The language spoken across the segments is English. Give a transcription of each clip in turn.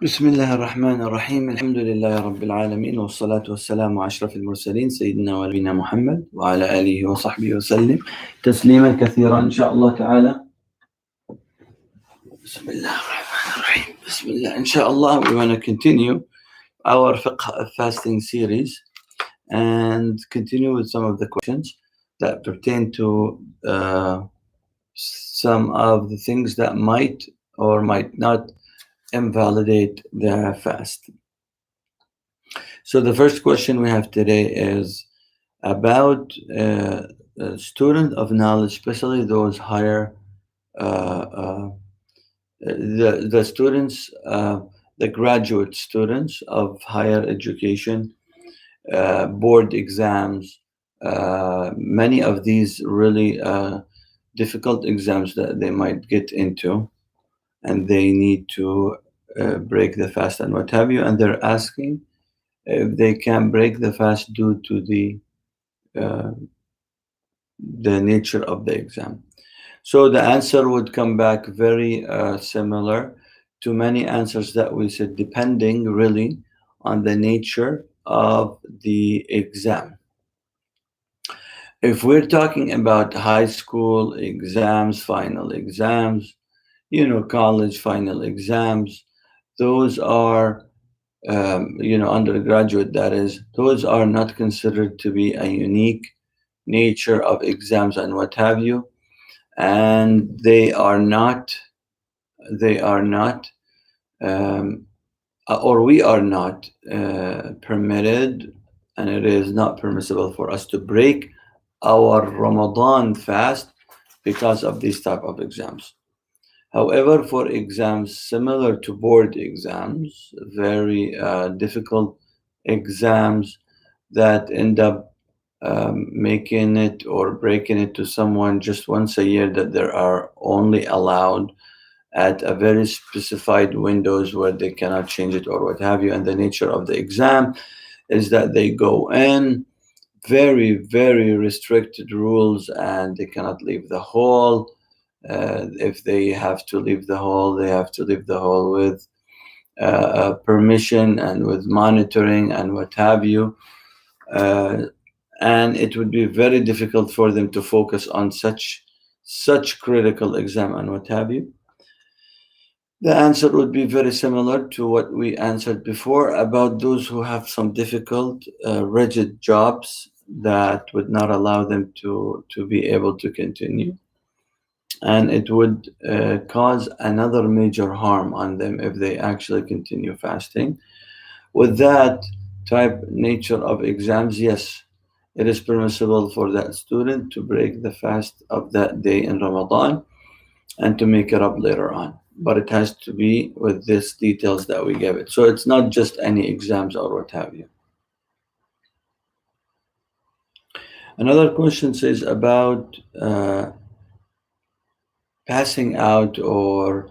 بسم الله الرحمن الرحيم الحمد لله رب العالمين والصلاة والسلام على أشرف المرسلين سيدنا ونبينا محمد وعلى آله وصحبه وسلم تسليما كثيرا إن شاء الله تعالى. بسم الله الرحمن الرحيم. بسم الله. إن شاء الله we want to continue our Fiqh of Fasting series and continue with some of the questions that pertain to some of the things that might or might not invalidate the fast. So the first question we have today is about a student of knowledge, especially those higher, the students, the graduate students of higher education, board exams, many of these really difficult exams that they might get into, and they need to break the fast and what have you, and they're asking if they can break the fast due to the nature of the exam. So the answer would come back very similar to many answers that we said, depending really on the nature of the exam. If we're talking about high school exams, final exams, college final exams, those are undergraduate, that is, those are not considered to be a unique nature of exams and what have you, and they are not, or we are not permitted, and it is not permissible for us to break our Ramadan fast because of these type of exams. However, for exams similar to board exams, very difficult exams that end up making it or breaking it to someone just once a year, that they are only allowed at a very specified windows where they cannot change it or what have you. And the nature of the exam is that they go in very, very restricted rules, and they cannot leave the hall. If they have to leave the hall, they have to leave the hall with permission and with monitoring and what have you. And it would be very difficult for them to focus on such critical exam and what have you. The answer would be very similar to what we answered before about those who have some difficult, rigid jobs that would not allow them to be able to continue. And it would cause another major harm on them if they actually continue fasting. With that type nature of exams, yes, it is permissible for that student to break the fast of that day in Ramadan and to make it up later on. But it has to be with these details that we give it. So it's not just any exams or what have you. Another question says about passing out or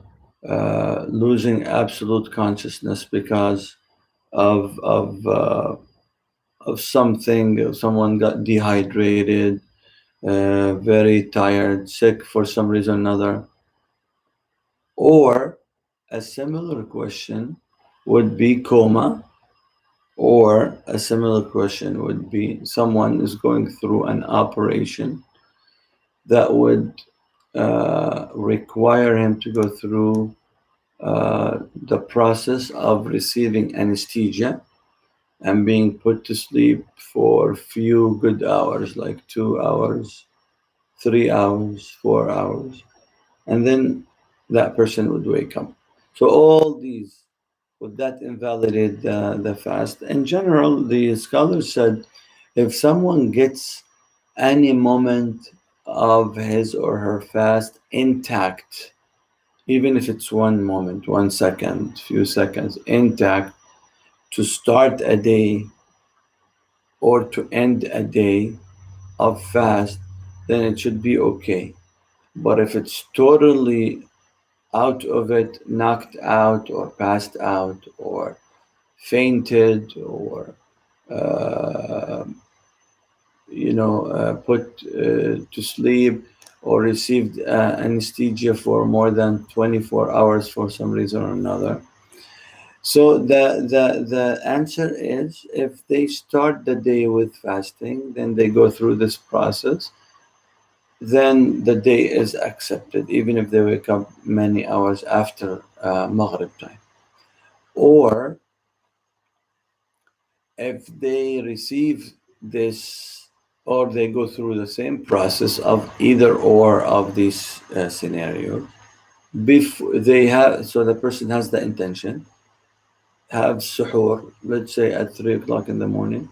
losing absolute consciousness because of something. If someone got dehydrated, very tired, sick for some reason or another. Or a similar question would be coma, or a similar question would be someone is going through an operation that would require him to go through the process of receiving anesthesia and being put to sleep for a few good hours, like 2 hours, 3 hours, 4 hours, and then that person would wake up. So all these, would that invalidate the fast? In general, the scholars said if someone gets any moment of his or her fast intact, even if it's one moment, 1 second, few seconds intact, to start a day or to end a day of fast, then it should be okay. But if it's totally out of it, knocked out or passed out or fainted or put to sleep or received anesthesia for more than 24 hours for some reason or another. So the answer is, if they start the day with fasting, then they go through this process, then the day is accepted, even if they wake up many hours after Maghrib time. Or if they receive this, or they go through the same process of either or of these scenarios, before they have, so the person has the intention, have suhoor, let's say at 3 o'clock in the morning,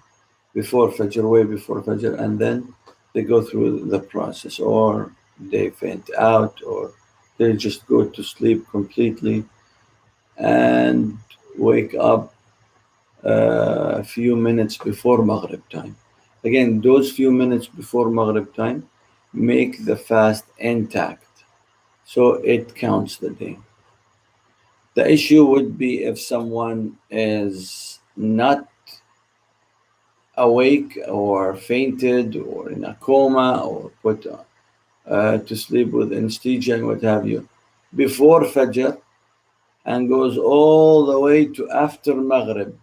before Fajr, way before Fajr, and then they go through the process, or they faint out, or they just go to sleep completely and wake up a few minutes before Maghrib time. Again, those few minutes before Maghrib time make the fast intact, so it counts the day. The issue would be if someone is not awake, or fainted, or in a coma, or put to sleep with anesthesia and what have you, before Fajr, and goes all the way to after Maghrib,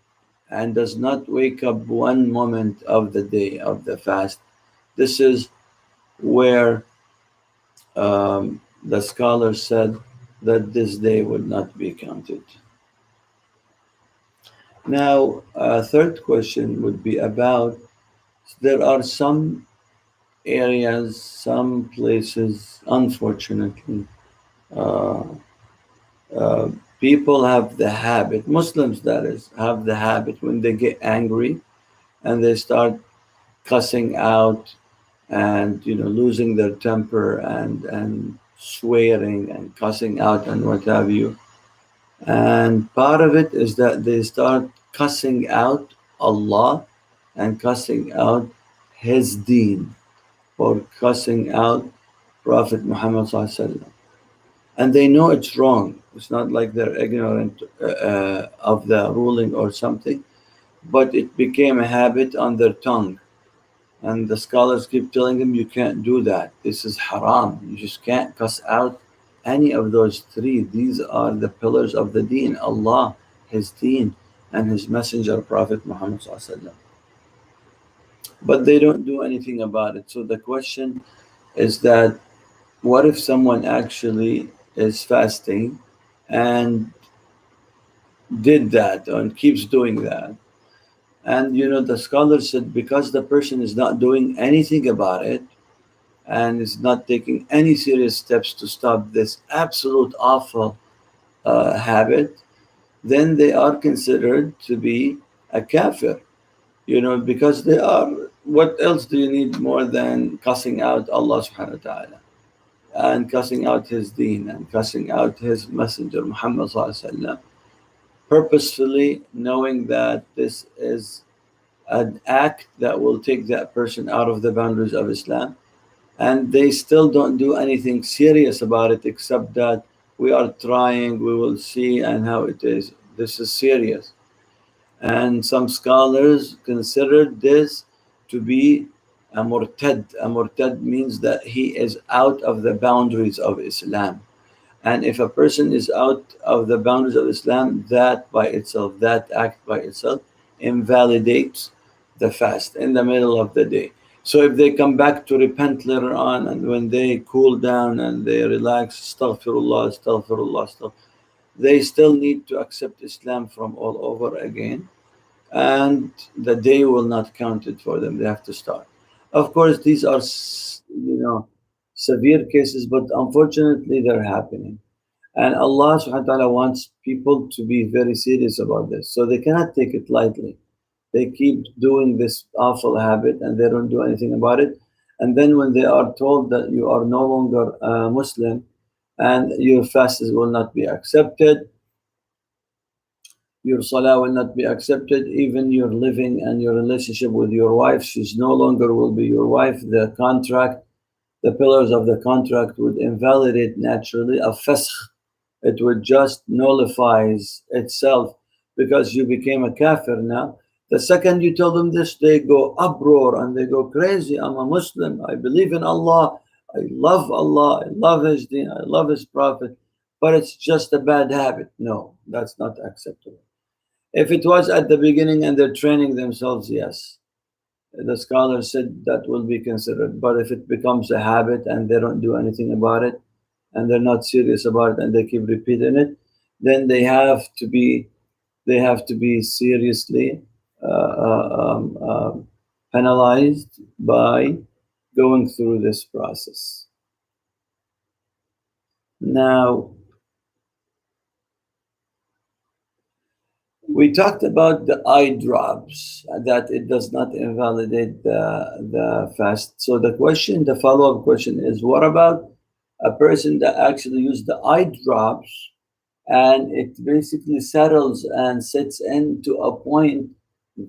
and does not wake up one moment of the day of the fast. This is where the scholars said that this day would not be counted. Now, a third question would be about, there are some areas, some places, unfortunately, uh, uh, people have the habit, Muslims that is, have the habit when they get angry and they start cussing out, and losing their temper, and swearing and cussing out and what have you. And part of it is that they start cussing out Allah, and cussing out His deen, or cussing out Prophet Muhammad Sallallahu Alaihi Wasallam. And they know it's wrong. It's not like they're ignorant of the ruling or something, but it became a habit on their tongue. And the scholars keep telling them, you can't do that. This is haram. You just can't cuss out any of those three. These are the pillars of the deen: Allah, His deen, and His Messenger, Prophet Muhammad Sallallahu Alaihi Wasallam. But they don't do anything about it. So the question is that, what if someone actually is fasting and did that and keeps doing that? And the scholars said, because the person is not doing anything about it, and is not taking any serious steps to stop this absolute awful habit, then they are considered to be a kafir. Because they are. What else do you need more than cussing out Allah subhanahu wa ta'ala, and cussing out His deen, and cussing out His Messenger Muhammad sallallahu alaihi wasallam, purposefully knowing that this is an act that will take that person out of the boundaries of Islam, and they still don't do anything serious about it, except that we are trying, we will see, and how it is. This is serious. And some scholars considered this to be a murtad. A murtad means that he is out of the boundaries of Islam. And if a person is out of the boundaries of Islam, that by itself, that act by itself, invalidates the fast in the middle of the day. So if they come back to repent later on, and when they cool down and they relax, astaghfirullah, astaghfirullah, astaghfirullah, they still need to accept Islam from all over again, and the day will not count it for them. They have to start. Of course, these are severe cases, but unfortunately they're happening. And Allah subhanahu wa ta'ala wants people to be very serious about this. So they cannot take it lightly. They keep doing this awful habit and they don't do anything about it. And then when they are told that you are no longer a Muslim and your fasts will not be accepted, your salah will not be accepted, even your living and your relationship with your wife, she's no longer will be your wife. The contract, the pillars of the contract would invalidate naturally. A fasq, it would just nullifies itself, because you became a kafir now. The second you tell them this, they go uproar and they go crazy. I'm a Muslim, I believe in Allah, I love Allah, I love His deen, I love His Prophet, but it's just a bad habit. No, that's not acceptable. If it was at the beginning and they're training themselves, yes, the scholar said that will be considered. But if it becomes a habit and they don't do anything about it, and they're not serious about it, and they keep repeating it, then they have to be seriously penalized by going through this process. Now, we talked about the eye drops, that it does not invalidate the fast. So the follow-up question is, what about a person that actually used the eye drops and it basically settles and sets into a point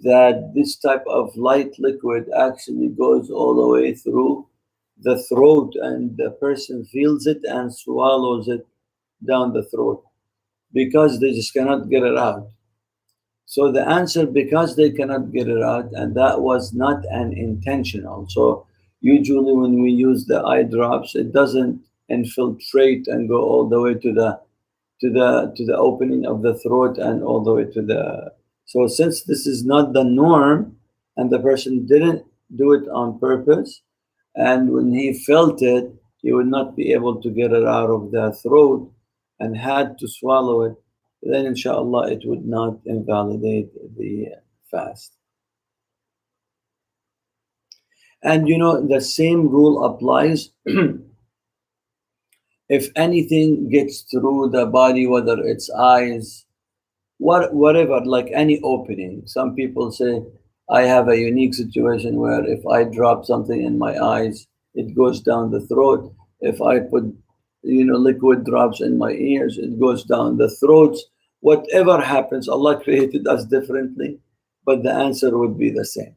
that this type of light liquid actually goes all the way through the throat and the person feels it and swallows it down the throat because they just cannot get it out. So the answer, because they cannot get it out, and that was not an intentional. So usually when we use the eye drops, it doesn't infiltrate and go all the way to the opening of the throat and all the way to the. So since this is not the norm, and the person didn't do it on purpose, and when he felt it, he would not be able to get it out of the throat and had to swallow it, then inshallah it would not invalidate the fast. And the same rule applies if anything gets through the body, whether it's eyes, whatever, like any opening. Some people say, I have a unique situation where if I drop something in my eyes, it goes down the throat. If I put liquid drops in my ears, it goes down the throats. Whatever happens, Allah created us differently, but the answer would be the same.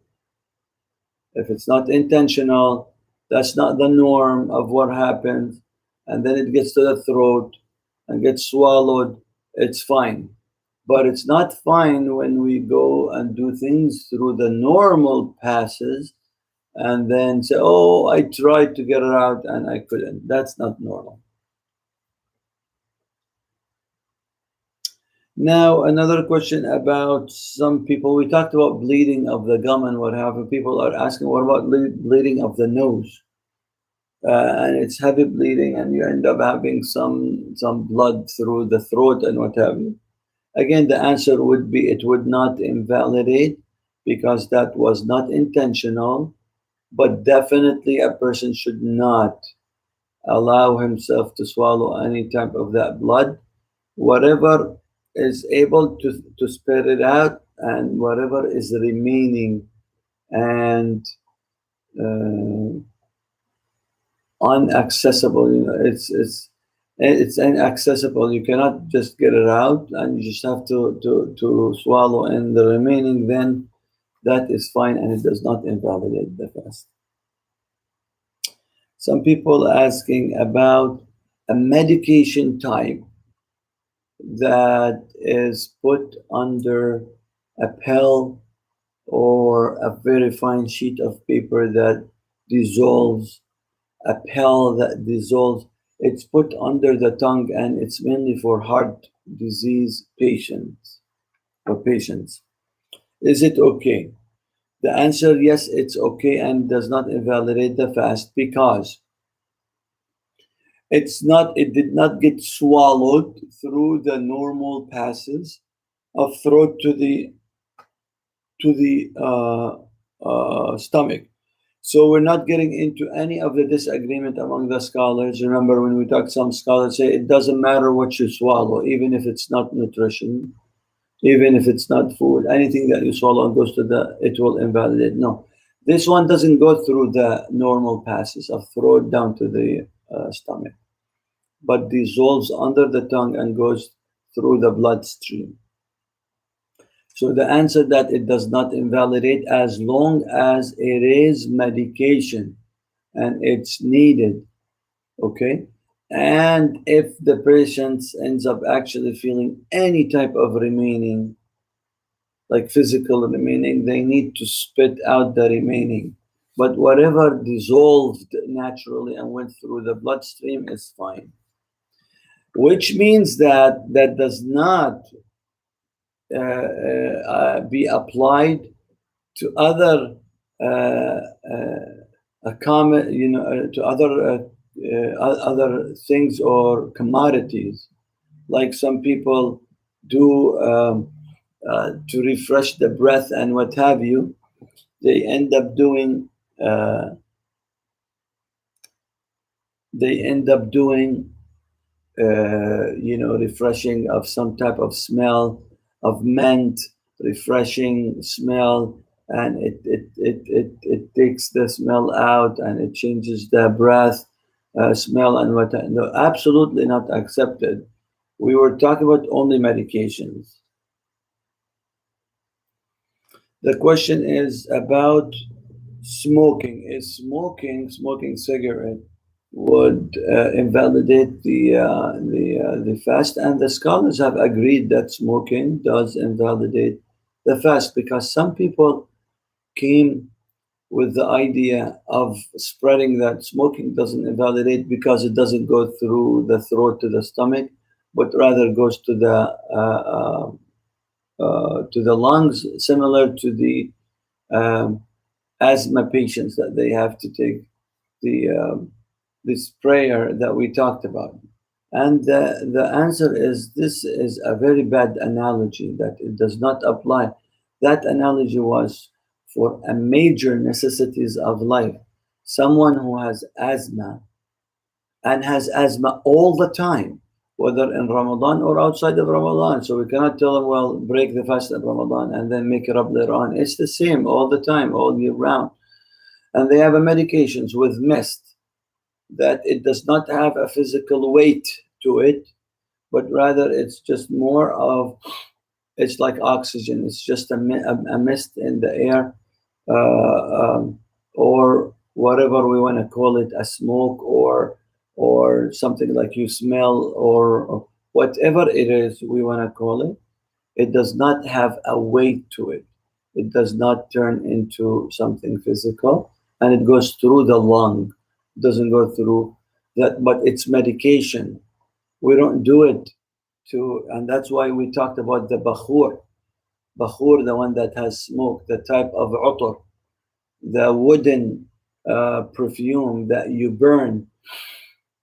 If it's not intentional, that's not the norm of what happens, and then it gets to the throat and gets swallowed, it's fine. But it's not fine when we go and do things through the normal passes and then say, oh, I tried to get it out and I couldn't. That's not normal. Now, another question about some people. We talked about bleeding of the gum and what have you. People are asking, what about bleeding of the nose? And it's heavy bleeding, and you end up having some blood through the throat and what have you. Again, the answer would be it would not invalidate because that was not intentional, but definitely a person should not allow himself to swallow any type of that blood. Whatever is able to spit it out, and whatever is remaining and uh, unaccessible, it's inaccessible. You cannot just get it out, and you just have to swallow in the remaining. Then that is fine, and it does not invalidate the fast. Some people asking about a medication type that is put under a pill or a very fine sheet of paper that dissolves, a pill that dissolves. It's put under the tongue, and it's mainly for heart disease patients or patients. Is it okay? The answer, yes, it's okay and does not invalidate the fast because it did not get swallowed through the normal passes of throat to the stomach. So we're not getting into any of the disagreement among the scholars. Remember, when we talk, some scholars say it doesn't matter what you swallow, even if it's not nutrition, even if it's not food, anything that you swallow and goes to it will invalidate. No, this one doesn't go through the normal passes of throat down to the stomach, but dissolves under the tongue and goes through the bloodstream. So the answer that it does not invalidate as long as it is medication and it's needed, okay? And if the patient ends up actually feeling any type of remaining, like physical remaining, they need to spit out the remaining. But whatever dissolved naturally and went through the bloodstream is fine. Which means that does not be applied to other uh, common, to other things or commodities, like some people do to refresh the breath and what have you. They end up doing uh, they end up doing refreshing of some type of smell of mint, refreshing smell, and it takes the smell out and it changes the breath smell and what. No, absolutely not accepted. We were talking about only medications. The question is about smoking. Is smoking cigarette would invalidate the fast? And the scholars have agreed that smoking does invalidate the fast, because some people came with the idea of spreading that smoking doesn't invalidate because it doesn't go through the throat to the stomach, but rather goes to the lungs, similar to the um, asthma patients that they have to take this prayer that we talked about. And the answer is, this is a very bad analogy, that it does not apply. That analogy was for a major necessities of life. Someone who has asthma and has asthma all the time, whether in Ramadan or outside of Ramadan. So we cannot tell them, well, break the fast in Ramadan and then make it up later on. It's the same all the time, all year round. And they have a medications with mist that it does not have a physical weight to it, but rather it's just more of, it's like oxygen. It's just a mist in the air, or whatever we want to call it, a smoke, or something like you smell, or whatever it is we want to call it. It does not have a weight to it. It does not turn into something physical, and it goes through the lung. It doesn't go through that, but it's medication. We don't do it and that's why we talked about the bakhur, the one that has smoke, the type of utar, the wooden perfume that you burn,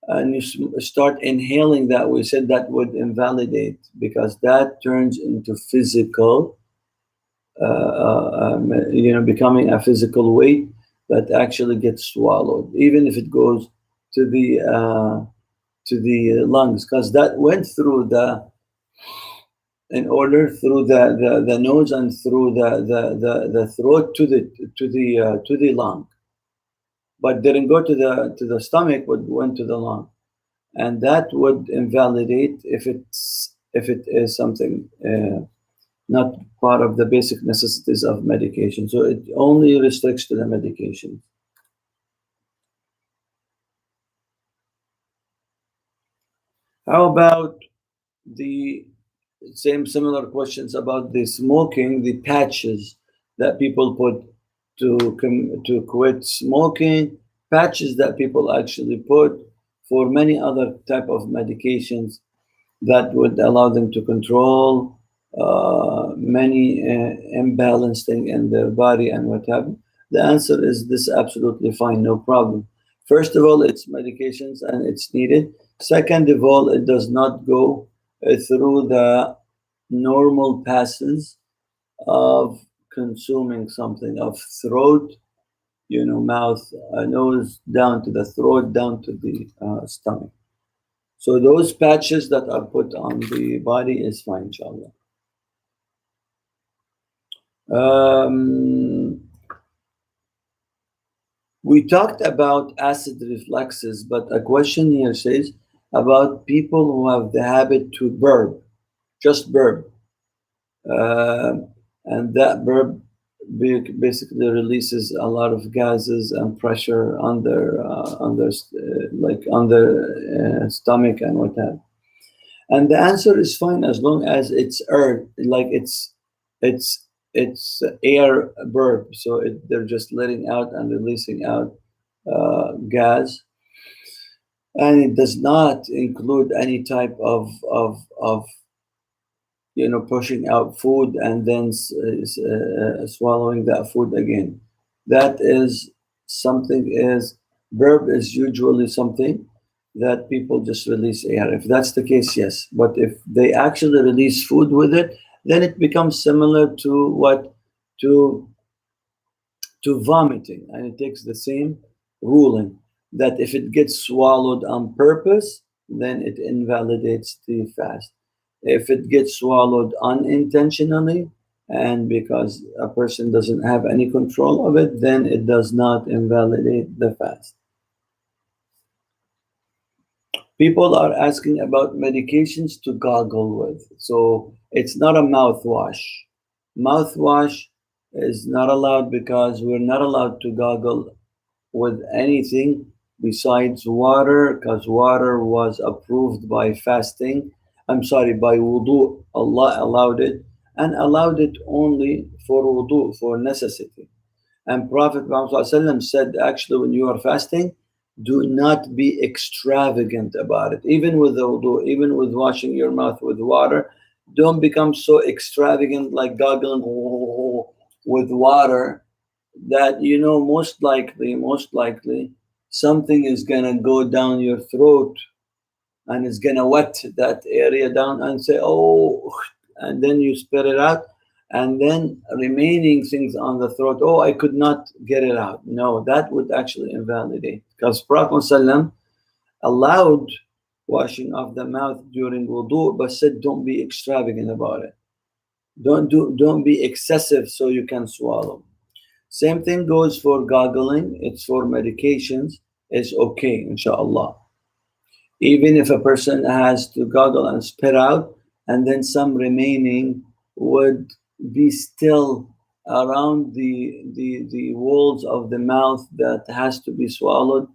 and you start inhaling that. We said that would invalidate, because that turns into physical, becoming a physical weight that actually gets swallowed, even if it goes to the lungs, because that went through the nose and through the throat to the lung, but didn't go to the stomach, but went to the lung, and that would invalidate if it is something not part of the basic necessities of medication. So it only restricts to the medication. How about the similar questions about the smoking, the patches that people put to quit smoking, patches that people actually put for many other type of medications that would allow them to control many imbalanced thing in their body and what have you. The answer is this: absolutely fine, no problem. First of all, it's medications and it's needed. Second of all, it does not go through the normal passes of consuming something, of throat, mouth, nose, down to the throat, down to the stomach. So those patches that are put on the body is fine, inshallah. Um, we talked about acid reflexes, but a question here says about people who have the habit to burp, just burp. Uh, and that burp basically releases a lot of gases and pressure on their stomach and what have. And the answer is fine as long as it's air, like it's air burp. So they're just letting out and releasing out gas, and it does not include any type of pushing out food and then swallowing that food again. That is something is burp is usually something that people just release air. If that's the case, yes. But if they actually release food with it, then it becomes similar to what to vomiting, and it takes the same ruling that if it gets swallowed on purpose, then it invalidates the fast. If it gets swallowed unintentionally and because a person doesn't have any control of it, then it does not invalidate the fast. People are asking about medications to gargle with. So it's not a mouthwash. Mouthwash is not allowed because we're not allowed to gargle with anything besides water, because water was approved by fasting. I'm sorry, by wudu. Allah allowed it and allowed it only for wudu, for necessity. And Prophet Muhammad said, actually, when you are fasting, do not be extravagant about it. Even with the wudu, even with washing your mouth with water, don't become so extravagant like gargling with water that most likely something is gonna go down your throat and it's gonna wet that area down and say, oh, and then you spit it out, and then remaining things on the throat, oh, I could not get it out. No, that would actually invalidate, because Prophet ﷺ allowed washing of the mouth during wudu, but said don't be extravagant about it. Don't be excessive so you can swallow. Same thing goes for gargling. It's for medications. It's okay, inshallah. Even if a person has to gargle and spit out, and then some remaining would be still around the walls of the mouth that has to be swallowed,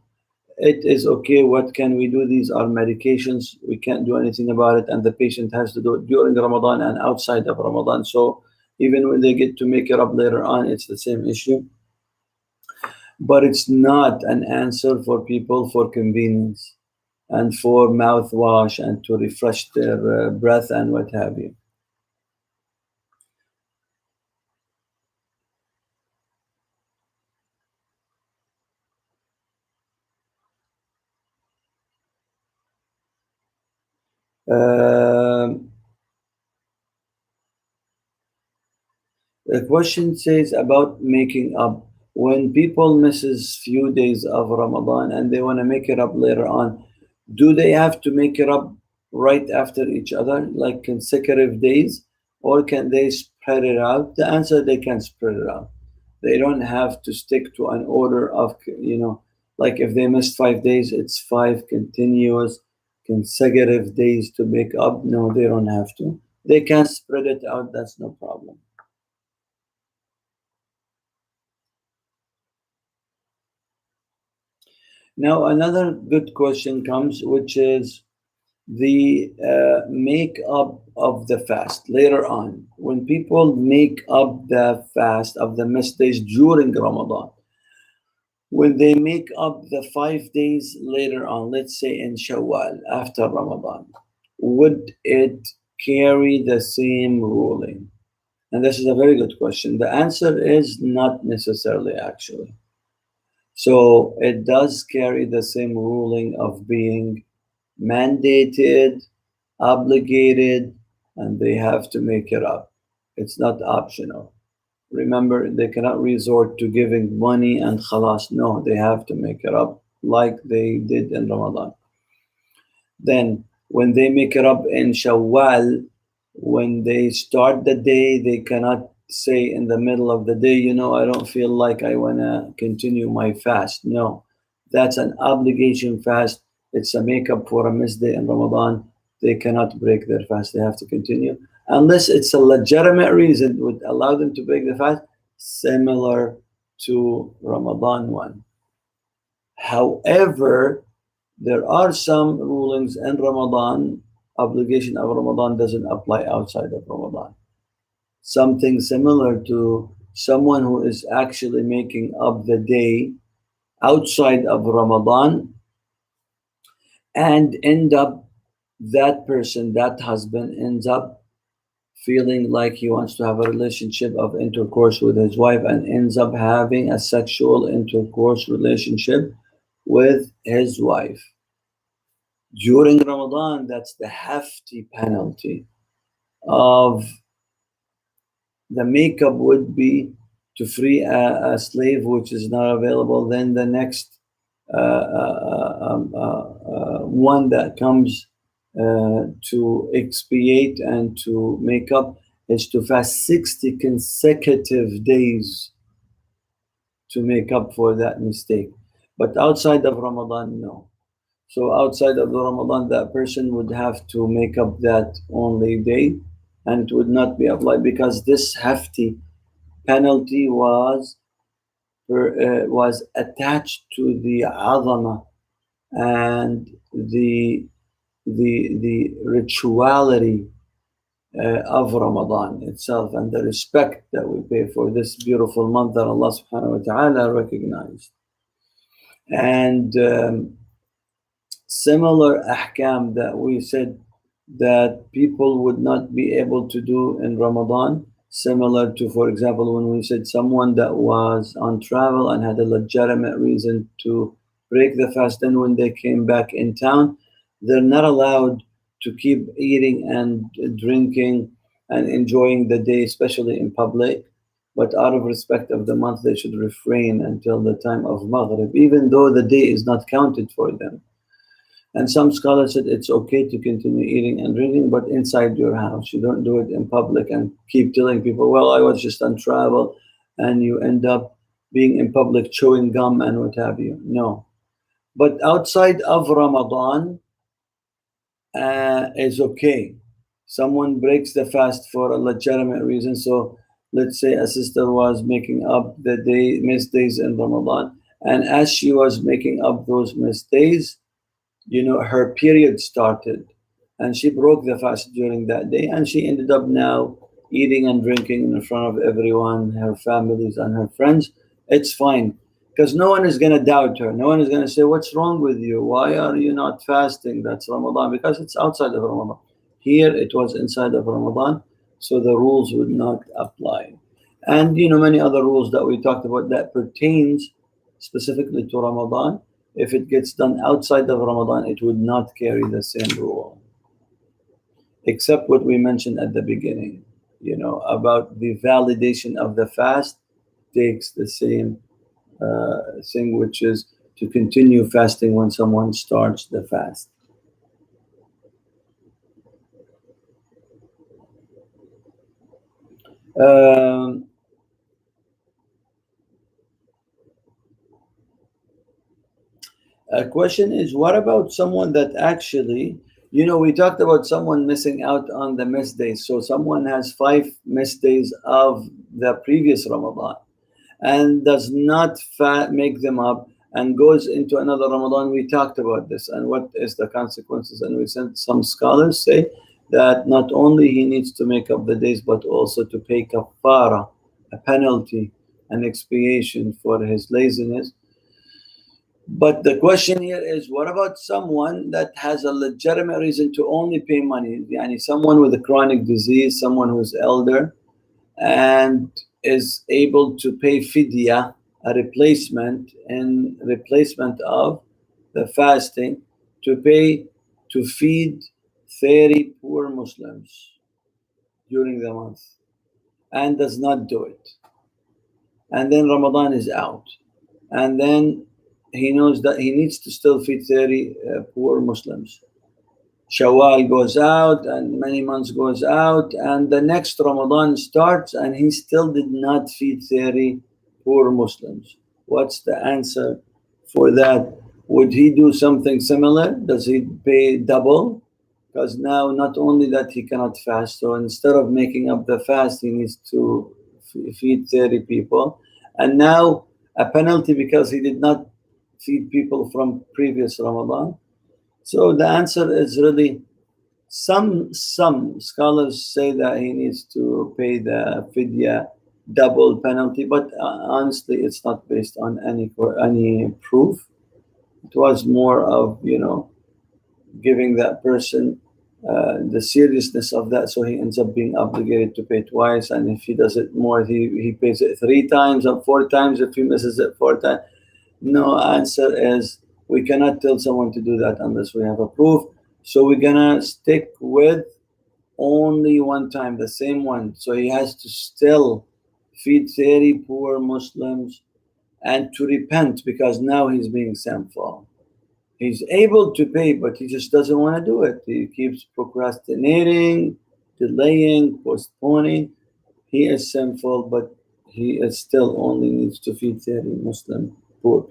it is okay. What can we do? These are medications. We can't do anything about it, and the patient has to do it during Ramadan and outside of Ramadan. So even when they get to make it up later on, it's the same issue. But it's not an answer for people for convenience and for mouthwash and to refresh their breath and what have you. Um The question says about making up. When people misses few days of Ramadan and they want to make it up later on, do they have to make it up right after each other, like consecutive days, or can they spread it out? The answer, they can spread it out. They don't have to stick to an order of, like if they missed 5 days, it's 5 continuous consecutive days to make up. No, they don't have to. They can spread it out. That's no problem. Now, another good question comes, which is the make up of the fast later on. When people make up the fast of the missed days during Ramadan, when they make up the 5 days later on, let's say in Shawwal after Ramadan, would it carry the same ruling? And this is a very good question. The answer is not necessarily, actually. So it does carry the same ruling of being mandated, obligated, and they have to make it up. It's not optional. Remember, they cannot resort to giving money and khalas. No, they have to make it up like they did in Ramadan. Then, when they make it up in Shawwal, when they start the day, they cannot say in the middle of the day, I don't feel like I want to continue my fast. No, that's an obligation fast. It's a makeup for a missed day in Ramadan. They cannot break their fast. They have to continue. Unless it's a legitimate reason would allow them to break the fast, similar to Ramadan one. However, there are some rulings in Ramadan. Obligation of Ramadan doesn't apply outside of Ramadan. Something similar to someone who is actually making up the day outside of Ramadan and end up that person, that husband ends up feeling like he wants to have a relationship of intercourse with his wife and ends up having a sexual intercourse relationship with his wife during Ramadan, that's the hefty penalty of the makeup would be to free a slave which is not available. Then the next one that comes to expiate and to make up is to fast 60 consecutive days to make up for that mistake. But outside of Ramadan, no. So outside of the Ramadan, that person would have to make up that only day, and it would not be applied because this hefty penalty was attached to the azama and the rituality of Ramadan itself and the respect that we pay for this beautiful month that Allah subhanahu wa ta'ala recognized. And similar ahkam that we said that people would not be able to do in Ramadan, similar to, for example, when we said someone that was on travel and had a legitimate reason to break the fast, then when they came back in town, they're not allowed to keep eating and drinking and enjoying the day, especially in public. But out of respect of the month, they should refrain until the time of Maghrib, even though the day is not counted for them. And some scholars said it's okay to continue eating and drinking, but inside your house. You don't do it in public and keep telling people, well, I was just on travel, and you end up being in public chewing gum and what have you. No. But outside of Ramadan is okay. Someone breaks the fast for a legitimate reason. So let's say a sister was making up the missed days in Ramadan, and as she was making up those missed days, her period started and she broke the fast during that day, and she ended up now eating and drinking in front of everyone, her families and her friends. It's fine because no one is going to doubt her. No one is going to say, what's wrong with you? Why are you not fasting? That's Ramadan, because it's outside of Ramadan. Here it was inside of Ramadan, so the rules would not apply. And many other rules that we talked about that pertains specifically to Ramadan. If it gets done outside of Ramadan, it would not carry the same rule, except what we mentioned at the beginning, about the validation of the fast takes the same thing, which is to continue fasting when someone starts the fast. A question is, what about someone that actually, we talked about someone missing out on the missed days. So someone has 5 missed days of the previous Ramadan and does not make them up and goes into another Ramadan. We talked about this and what is the consequences. And we said some scholars say that not only he needs to make up the days, but also to pay kafara, a penalty, an expiation for his laziness. But the question here is, what about someone that has a legitimate reason to only pay money? Yani someone with a chronic disease, someone who's elder, and is able to pay fidya, a replacement, in replacement of the fasting, to feed 30 poor Muslims during the month, and does not do it. And then Ramadan is out. And then he knows that he needs to still feed 30 poor Muslims. Shawwal goes out and many months goes out, and the next Ramadan starts and he still did not feed 30 poor Muslims. What's the answer for that? Would he do something similar? Does he pay double? Because now not only that he cannot fast, so instead of making up the fast, he needs to feed 30 people. And now a penalty because he did not feed people from previous Ramadan. So the answer is really, some scholars say that he needs to pay the fidya double penalty, but honestly, it's not based on any proof. It was more of giving that person the seriousness of that, so he ends up being obligated to pay twice, and if he does it more, he pays it 3 times or 4 times if he misses it 4 times. No, answer is we cannot tell someone to do that unless we have a proof. So we're gonna stick with only one time, the same one. So he has to still feed 30 poor Muslims and to repent, because now he's being sinful. He's able to pay, but he just doesn't want to do it. He keeps procrastinating, delaying, postponing. He is sinful, but he is still only needs to feed 30 Muslim poor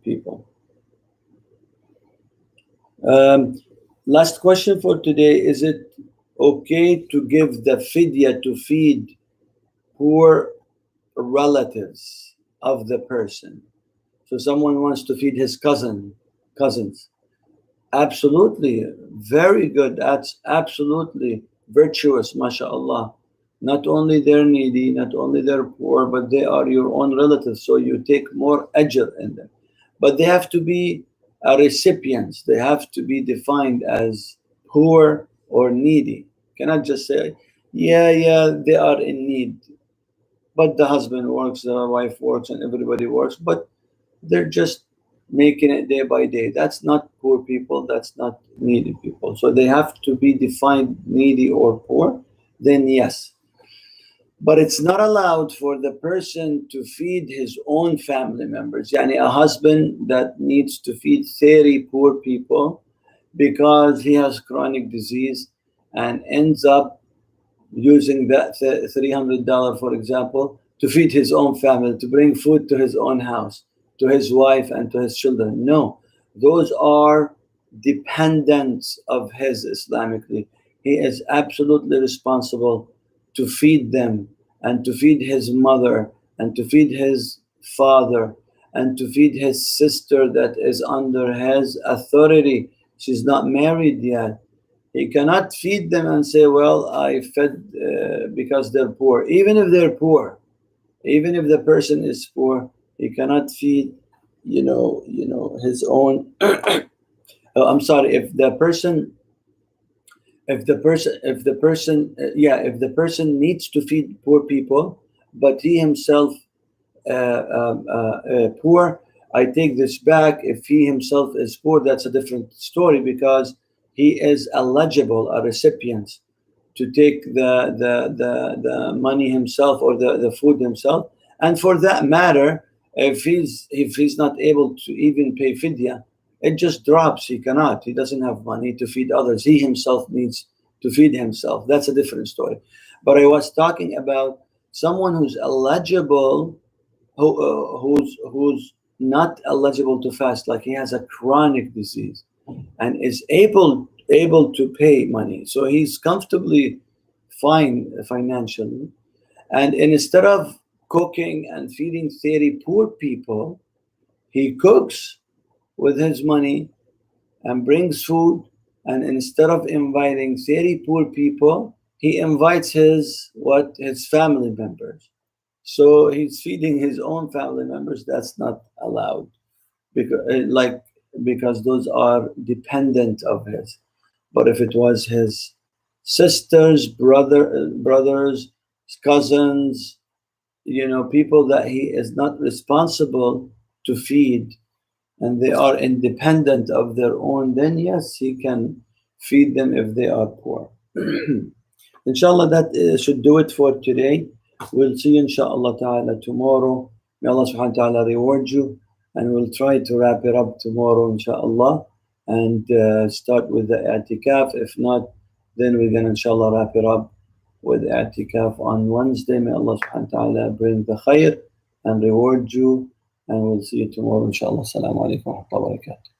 people. Last question for today. Is it okay to give the fidya to feed poor relatives of the person? So someone wants to feed his cousins. Absolutely, very good. That's absolutely virtuous, mashallah. Not only they're needy, not only they're poor, but they are your own relatives, so you take more ajr in them. But they have to be recipients. They have to be defined as poor or needy. Cannot just say, yeah, they are in need, but the husband works, the wife works, and everybody works, but they're just making it day by day. That's not poor people, that's not needy people. So they have to be defined needy or poor, then yes. But it's not allowed for the person to feed his own family members. Yani a husband that needs to feed 30 poor people because he has chronic disease and ends up using that $300, for example, to feed his own family, to bring food to his own house, to his wife and to his children. No, those are dependents of his Islamically. He is absolutely responsible to feed them and to feed his mother and to feed his father and to feed his sister that is under his authority. She's not married yet. He cannot feed them and say, well, I fed because they're poor. Even if they're poor, even if the person is poor, he cannot feed, his own. Oh, I'm sorry. If the person needs to feed poor people, but he himself poor, I take this back. If he himself is poor, that's a different story, because he is eligible, a recipient, to take the money himself or the food himself. And for that matter, if he's not able to even pay fidya, it just drops. He cannot. He doesn't have money to feed others. He himself needs to feed himself. That's a different story. But I was talking about someone who's eligible, who's not eligible to fast, like he has a chronic disease and is able to pay money, so he's comfortably fine financially, and instead of cooking and feeding 30 poor people, he cooks with his money and brings food, and instead of inviting 30 poor people, he invites his family members. So he's feeding his own family members. That's not allowed, because because those are dependent of his. But if it was his sisters, brothers, cousins, people that he is not responsible to feed, and they are independent of their own, then yes, he can feed them if they are poor. Inshallah, that should do it for today. We'll see you inshallah ta'ala tomorrow. May Allah subhanahu wa ta'ala reward you, and we'll try to wrap it up tomorrow inshallah, and start with the i'tikaf. If not, then we're going to inshallah wrap it up with i'tikaf on Wednesday. May Allah subhanahu wa ta'ala bring the khair and reward you, and we'll see you tomorrow inshallah. Assalamu alaikum wa rahmatullahi wa barakatuh.